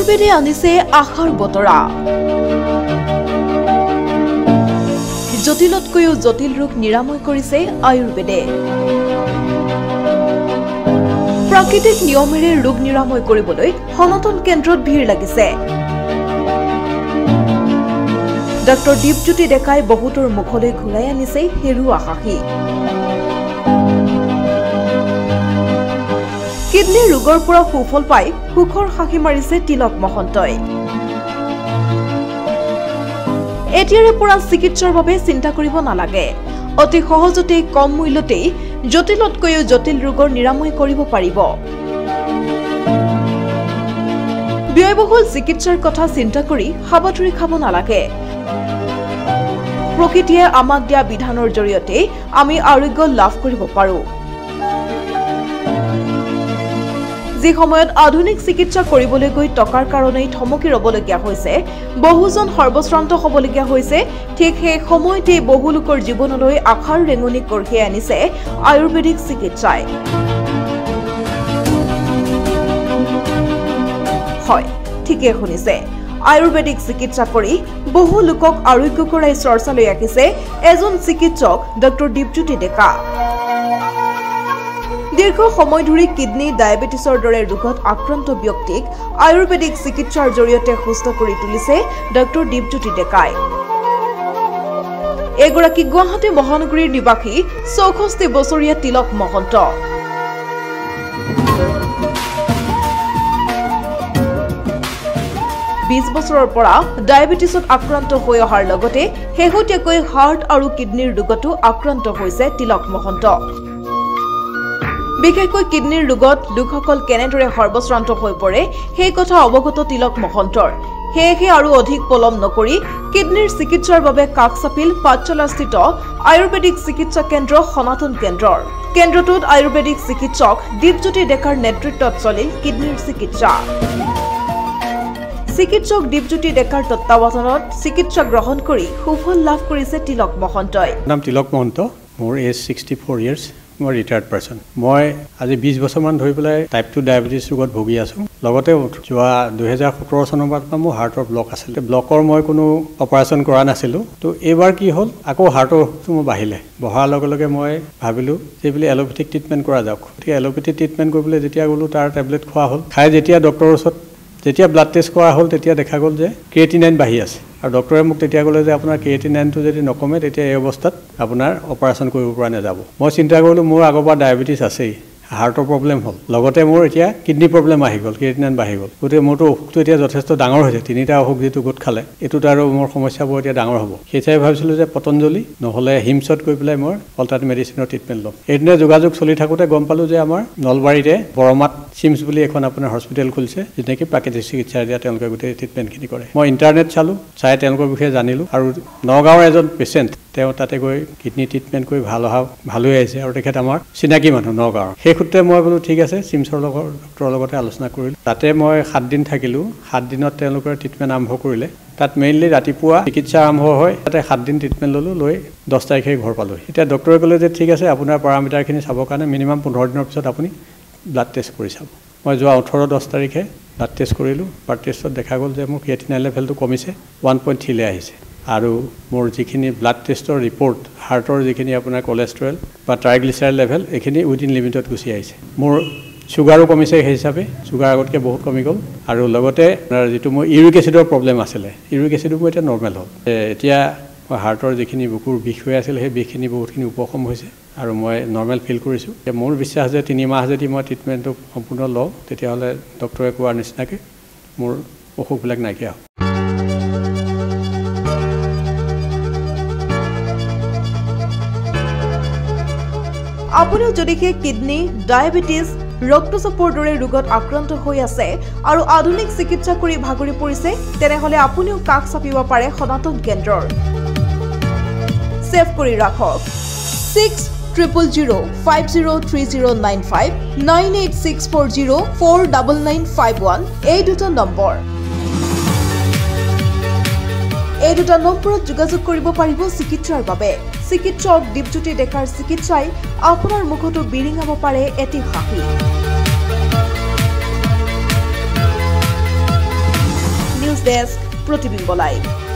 আয়ুৰ্বেদে আনিছে আশাৰ বতৰা জটিলতকৈও জটিল ৰোগ নিৰাময় কৰিছে আয়ুৰ্বেদে প্ৰাকৃতিক নিয়মেৰে ৰোগ নিৰাময় কৰিবলৈ সনাতন কেন্দ্ৰত ভিৰ লাগিছে ডক্টৰ দীপজ্যোতি ডেকাই বহুতৰ মুখলৈ ঘূৰাই আনিছে হেৰুৱা হাঁহি কিডনী ৰোগৰ পৰা সুফল পাই সুখৰ হাঁহি মাৰিছে তিলক মহন্তই এতিয়াৰে পৰা চিকিৎসাৰ বাবে চিন্তা কৰিব নালাগে অতি সহজতে কম মূল্যতে জটিলতকৈও জটিল ৰোগৰ নিৰাময় কৰিব পাৰিব ব্যয়বহুল চিকিৎসাৰ কথা চিন্তা কৰি হাবাথুৰি খাব নালাগে প্ৰকৃতিয়ে আমাক দিয়া বিধানৰ জৰিয়তে আমি আৰোগ্য লাভ কৰিব পাৰো যে সময়ত আধুনিক চিকিৎসা কৰিবলৈ গৈ টকাৰ কাৰণে থমকি ৰবলগীয়া হৈছে বহুজন সৰ্বশ্ৰান্ত হ'বলগীয়া হৈছে ঠিক সেই সময়তে বহু লোকৰ জীৱনলৈ আশাৰ ৰেঙনি কঢ়িয়াই আনিছে আয়ুৰ্বেদিক চিকিৎসাই হয় ঠিকে শুনিছে আয়ুৰ্বেদিক চিকিৎসা কৰি বহু লোকক আৰোগ্য কৰাই চৰ্চালৈ ৰাখিছে এজন চিকিৎসক ডক্টৰ দীপজ্যোতি ডেকা দীৰ্ঘ সময় ধৰি কিডনী ডায়াবেটিছৰ দৰে ৰোগত আক্ৰান্ত ব্যক্তিক আয়ুৰ্বেদিক চিকিৎসাৰ জৰিয়তে সুস্থ কৰি তুলিছে ডক্টৰ দীপজ্যোতি ডেকাই এগৰাকী গুৱাহাটী মহানগৰীৰ নিবাসী ৬৪ বছৰীয়া তিলক মহন্ত ২০ বছৰৰ পৰা ডায়াবেটিছত আক্ৰান্ত হৈ অহাৰ লগতে শেহতীয়াকৈ হাৰ্ট আৰু কিডনীৰ ৰোগতো আক্ৰান্ত হৈছে তিলক মহন্ত বিশেষকৈ কিডনীৰ ৰোগত লোকসকল কেনেদৰে সৰ্বশ্ৰান্ত হৈ পৰে সেই কথা অৱগত তিলক মহন্তৰ সেয়েহে আৰু অধিক পলম নকৰি কিডনীৰ চিকিৎসাৰ বাবে কাকচাপিল পাঠশালাস্থিত আয়ুৰ্বেদিক চিকিৎসা কেন্দ্ৰ সনাতন কেন্দ্ৰৰ কেন্দ্ৰটোত আয়ুৰ্বেদিক চিকিৎসক দীপজ্যোতি ডেকাৰ নেতৃত্বত চলিল কিডনীৰ চিকিৎসা চিকিৎসক দীপজ্যোতি ডেকাৰ তত্ত্বাৱধানত চিকিৎসা গ্ৰহণ কৰি সুফল লাভ কৰিছে তিলক মহন্তই নাম তিলক মহন্ত মোৰ এজ 64 ইয়াৰ্ছ মই ৰিটায়াৰ্ড পাৰ্সন মই আজি 20 বছৰমান ধৰি পেলাই টাইপ 2 ডায়াবেটিছ ৰোগত ভুগি আছো লগতে যোৱা 2017 চনৰ পৰা মোৰ হাৰ্টৰ ব্লক আছিল ব্লকৰ মই কোনো অপাৰেশ্যন কৰা নাছিলো তো এবাৰ কি হ'ল আকৌ হাৰ্টৰ মোৰ বাঢ়িলে বহাৰ লগে লগে মই ভাবিলো যে বুলি এলোপেথিক ট্ৰিটমেন্ট কৰা যাওক ঠিক এলোপেথিক ট্ৰিটমেন্ট কৰিবলৈ যেতিয়া গলো তাৰ টেবলেট খোৱা হ'ল খাই যেতিয়া ডক্টৰৰ ওচৰত যেতিয়া ব্লাড টেষ্ট কৰা হ'ল তেতিয়া দেখা গ'ল যে ক্ৰিয়েটিনাইন বাঢ়ি আছে আৰু ডক্টৰে মোক তেতিয়া ক'লে যে আপোনাৰ ক্ৰিয়েটিনাইনটো যদি নকমে তেতিয়া এই অৱস্থাত আপোনাৰ অপাৰেশ্যন কৰিব পৰা নাযাব মই চিন্তা কৰিলোঁ মোৰ আগৰবাৰ ডায়াবেটিছ আছেই হাৰ্টৰ প্ৰব্লেম হ'ল লগতে মোৰ এতিয়া কিডনী প্ৰব্লেম আহি গ'ল ক্ৰিয়েটিনাইন বাঢ়ি গ'ল গতিকে মোৰতো অসুখটো এতিয়া যথেষ্ট ডাঙৰ হৈছে তিনিটা অসুখ যিটো গোট খালে এইটোত আৰু মোৰ সমস্যাবোৰ এতিয়া ডাঙৰ হ'ব সেইচাই ভাবিছিলোঁ যে পতঞ্জলি নহ'লে হিমছত গৈ পেলাই মই অল্টাৰনেটিভ মেডিচিনৰ ট্ৰিটমেণ্ট ল'ম এইদিনে যোগাযোগ চলি থাকোঁতে গম পালোঁ যে আমাৰ নলবাৰীতে বৰমাত চিমছ বুলি এখন আপোনাৰ হস্পিটেল খুলিছে যেনেকৈ প্ৰাকৃতিক চিকিৎসা দিয়া তেওঁলোকে গোটেই ট্ৰিটমেণ্টখিনি কৰে মই ইণ্টাৰনেট চালোঁ চাই তেওঁলোকৰ বিষয়ে জানিলোঁ আৰু নগাঁৱৰ এজন পেচেণ্ট তেওঁ তাতে গৈ কিডনী ট্ৰিটমেণ্ট কৰি ভাল হৈ আহিছে আৰু তেখেত আমাৰ চিনাকি মানুহ নগাঁৱৰ সেই সূত্ৰে মই বোলো ঠিক আছে চিমছৰ ডক্টৰৰ লগতে আলোচনা কৰিলোঁ তাতে মই 7 দিন থাকিলোঁ 7 দিনত তেওঁলোকৰ ট্ৰিটমেণ্ট আৰম্ভ কৰিলে তাত মেইনলি ৰাতিপুৱা চিকিৎসা আৰম্ভ হয় তাতে 7 দিন ট্ৰিটমেণ্ট ল'লোঁ লৈ 10 তাৰিখে ঘৰ পালোঁ এতিয়া ডক্টৰে ক'লে যে ঠিক আছে আপোনাৰ পাৰামিটাৰখিনি চাবৰ কাৰণে মিনিমাম 15 দিনৰ পিছত আপুনি ব্লাড টেষ্ট কৰি চাব মই যোৱা 18-10 তাৰিখে ব্লাড টেষ্ট কৰিলোঁ ব্লাড টেষ্টত দেখা গ'ল যে মোৰ ক্ৰিয়েটিনাইন লেভেলটো কমিছে 1.3 লৈ আহিছে আৰু মোৰ যিখিনি ব্লাড টেষ্টৰ ৰিপৰ্ট হাৰ্টৰ যিখিনি আপোনাৰ কোলেষ্ট্ৰল বা ট্ৰাইগ্লিচাৰাইড লেভেল এইখিনি উইদিন লিমিটত গুচি আহিছে মোৰ সুগাৰো কমিছে সেই হিচাপে সুগাৰ আগতকৈ বহুত কমি গ'ল আৰু লগতে যিটো মোৰ ইউৰিক এচিডৰ প্ৰব্লেম আছিলে ইউৰিক এচিডো মোৰ এতিয়া নৰ্মেল হ'ল এতিয়া মই হাৰ্টৰ যিখিনি বুকুৰ বিষ হৈ আছিল সেই বিষখিনি বহুতখিনি উপশম হৈছে আৰু মই নৰ্মেল ফিল কৰিছোঁ এতিয়া মোৰ বিশ্বাস যে 3 মাহ যদি মই ট্ৰিটমেণ্টটো সম্পূৰ্ণ লওঁ তেতিয়াহ'লে ডক্টৰে কোৱাৰ নিচিনাকৈ মোৰ অসুখবিলাক নাইকিয়া হ'ব আপুনিও যদি কিডনী ডায়াবেটিছ ৰক্তচাপৰ দৰে ৰোগত আক্ৰান্ত হৈ আছে আৰু আধুনিক চিকিৎসা কৰি ভাগৰি পৰিছে তেনেহলে আপুনিও কাষ চাপিব পাৰে সনাতন কেন্দ্ৰৰ সেভ কৰি ৰাখক 6000503095 98640499951 এই দুটা নম্বৰ এই দুটা নম্বৰত যোগাযোগ কৰিব পাৰিব চিকিৎসাৰ বাবে চিকিৎসক দীপজ্যোতি ডেকাৰ চিকিৎসাই আপোনাৰ মুখতো বিৰিঙাব পাৰে এটি হাঁহি ডেস্ক প্ৰতিবিম্ব লাইভ।